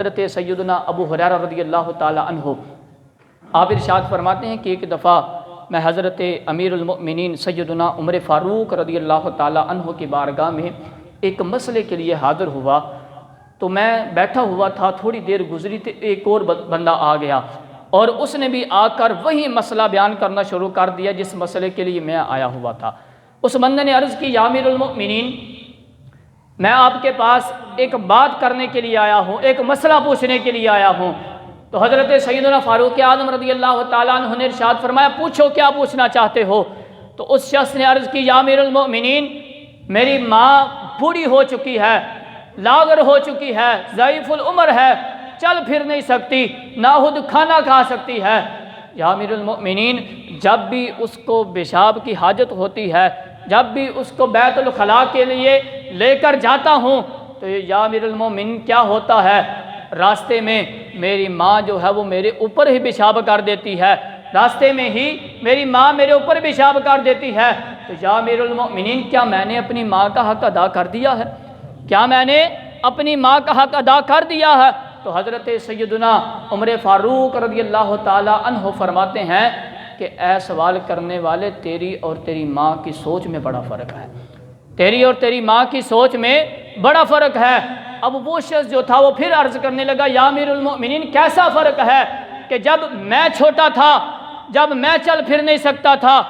حضرت سیدنا ابو ہریرہ رضی اللہ تعالی عنہ آپ ارشاد فرماتے ہیں کہ ایک دفعہ میں حضرت امیر المؤمنین سیدنا عمر فاروق رضی اللہ تعالی عنہ کی بارگاہ میں ایک مسئلے کے لیے حاضر ہوا، تو میں بیٹھا ہوا تھا، تھوڑی دیر گزری تو ایک اور بندہ آ گیا اور اس نے بھی آ کر وہی مسئلہ بیان کرنا شروع کر دیا جس مسئلے کے لیے میں آیا ہوا تھا۔ اس بندے نے عرض کی، یا امیر المؤمنین، میں آپ کے پاس ایک بات کرنے کے لیے آیا ہوں، ایک مسئلہ پوچھنے کے لیے آیا ہوں۔ تو حضرت سیدنا فاروق اعظم رضی اللہ تعالیٰ عنہ نے ارشاد فرمایا، پوچھو کیا پوچھنا چاہتے ہو؟ تو اس شخص نے عرض کی، یا امیر المؤمنین، میری ماں بوڑھی ہو چکی ہے، لاغر ہو چکی ہے، ضعیف العمر ہے، چل پھر نہیں سکتی، نہ خود کھانا کھا سکتی ہے۔ یا امیر المؤمنین، جب بھی اس کو پیشاب کی حاجت ہوتی ہے، جب بھی اس کو بیت الخلاء کے لیے لے کر جاتا ہوں تو یا امیر المومنین کیا ہوتا ہے، راستے میں میری ماں جو ہے وہ میرے اوپر ہی پیشاب کر دیتی ہے، راستے میں ہی میری ماں میرے اوپر پیشاب کر دیتی ہے۔ تو یا امیر المومنین، کیا میں نے اپنی ماں کا حق ادا کر دیا ہے؟ کیا میں نے اپنی ماں کا حق ادا کر دیا ہے؟ تو حضرت سیدنا عمر فاروق رضی اللہ تعالی عنہ فرماتے ہیں کہ اے سوال کرنے والے، تیری اور تیری ماں کی سوچ میں بڑا فرق ہے، تیری اور تیری ماں کی سوچ میں بڑا فرق ہے۔ اب وہ شخص جو تھا وہ پھر عرض کرنے لگا، یا امیر المؤمنین، کیسا فرق ہے کہ جب میں چھوٹا تھا، جب میں چل پھر نہیں سکتا تھا،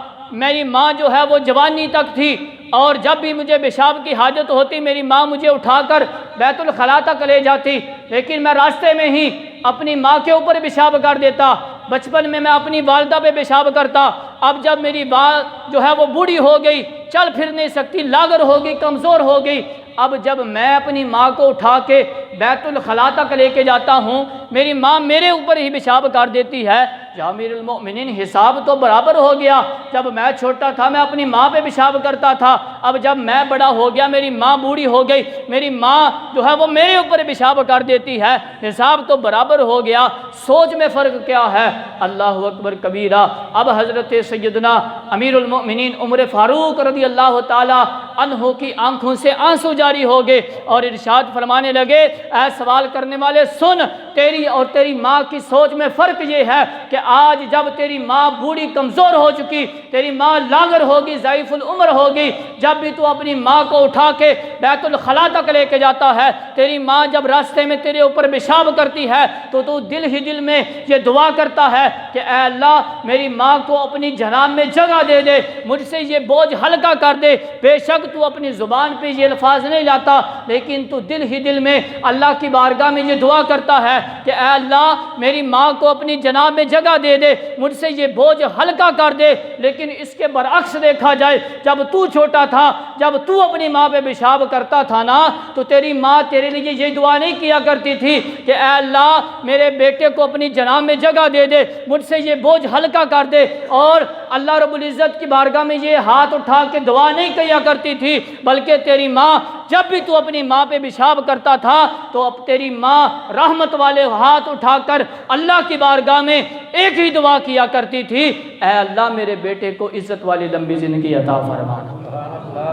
میری ماں جو ہے وہ جوانی تک تھی، اور جب بھی مجھے پیشاب کی حاجت ہوتی میری ماں مجھے اٹھا کر بیت الخلاء تک لے جاتی، لیکن میں راستے میں ہی اپنی ماں کے اوپر پیشاب کر دیتا۔ بچپن میں اپنی والدہ پہ پیشاب کرتا، اب جب میری ماں جو ہے وہ بوڑھی ہو گئی، چل پھر نہیں سکتی، لاغر ہو گئی، کمزور ہو گئی، اب جب میں اپنی ماں کو اٹھا کے بیت الخلاء تک لے کے جاتا ہوں میری ماں میرے اوپر ہی پیشاب کر دیتی ہے۔ یا امیر المؤمنین، حساب تو برابر ہو گیا، جب میں چھوٹا تھا میں اپنی ماں پہ پیشاب کرتا تھا، اب جب میں بڑا ہو گیا میری ماں بوڑھی ہو گئی، میری ماں جو ہے وہ میرے اوپر پیشاب کر دیتی ہے، حساب تو برابر ہو گیا، سوچ میں فرق کیا ہے؟ اللہ اکبر کبیرہ۔ اب حضرت سیدنا امیر المؤمنین عمر فاروق رضی اللہ تعالی عنہ کی آنکھوں سے آنسو جاری ہو گئے اور ارشاد فرمانے لگے، اے سوال کرنے والے سن، تیری اور تیری ماں کی سوچ میں فرق یہ ہے کہ آج جب تیری ماں بوڑھی کمزور ہو چکی، تیری ماں لاغر ہوگی، ضعیف العمر ہوگی، جب بھی تو اپنی ماں کو اٹھا کے بیت الخلاء تک لے کے جاتا ہے، تیری ماں جب راستے میں تیرے اوپر پیشاب کرتی ہے تو دل ہی دل میں یہ دعا کرتا ہے کہ اے اللہ میری ماں کو اپنی جناب میں جگہ دے دے، مجھ سے یہ بوجھ ہلکا کر دے۔ بے شک تو اپنی زبان پہ یہ الفاظ نہیں لاتا، لیکن تو دل ہی دل میں اللہ کی بارگاہ میں یہ دعا کرتا ہے کہ اے اللہ میری ماں کو اپنی جناب میں جگہ دے دے، مجھ سے یہ بوجھ ہلکا کر دے۔ لیکن اس کے برعکس دیکھا جائے، جب تو چھوٹا تھا، جب تو اپنی ماں پہ پیشاب کرتا تھا نا، تو تیری ماں تیرے لیے یہ دعا نہیں کیا کرتی تھی کہ اے اللہ میرے بیٹے کو اپنی جناب میں جگہ دے دے، مجھ سے یہ بوجھ ہلکا کر دے، اور اللہ رب العزت کی بارگاہ میں یہ ہاتھ اٹھا کے دعا نہیں کیا کرتی تھی، بلکہ تیری ماں جب بھی تو اپنی ماں پہ پیشاب کرتا تھا تو اب تیری ماں رحمت والے ہاتھ اٹھا کر اللہ کی بارگاہ میں ایک ہی دعا کیا کرتی تھی، اے اللہ میرے بیٹے کو عزت والی لمبی زندگی عطا فرمانا،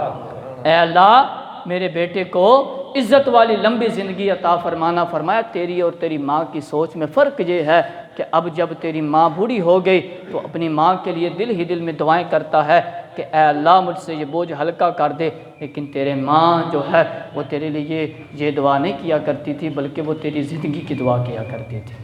اے اللہ میرے بیٹے کو عزت والی لمبی زندگی عطا فرمانا۔ فرمایا تیری اور تیری ماں کی سوچ میں فرق یہ ہے کہ اب جب تیری ماں بوڑھی ہو گئی تو اپنی ماں کے لیے دل ہی دل میں دعائیں کرتا ہے کہ اے اللہ مجھ سے یہ بوجھ ہلکا کر دے، لیکن تیرے ماں جو ہے وہ تیرے لیے یہ دعا نہیں کیا کرتی تھی، بلکہ وہ تیری زندگی کی دعا کیا کرتی تھی۔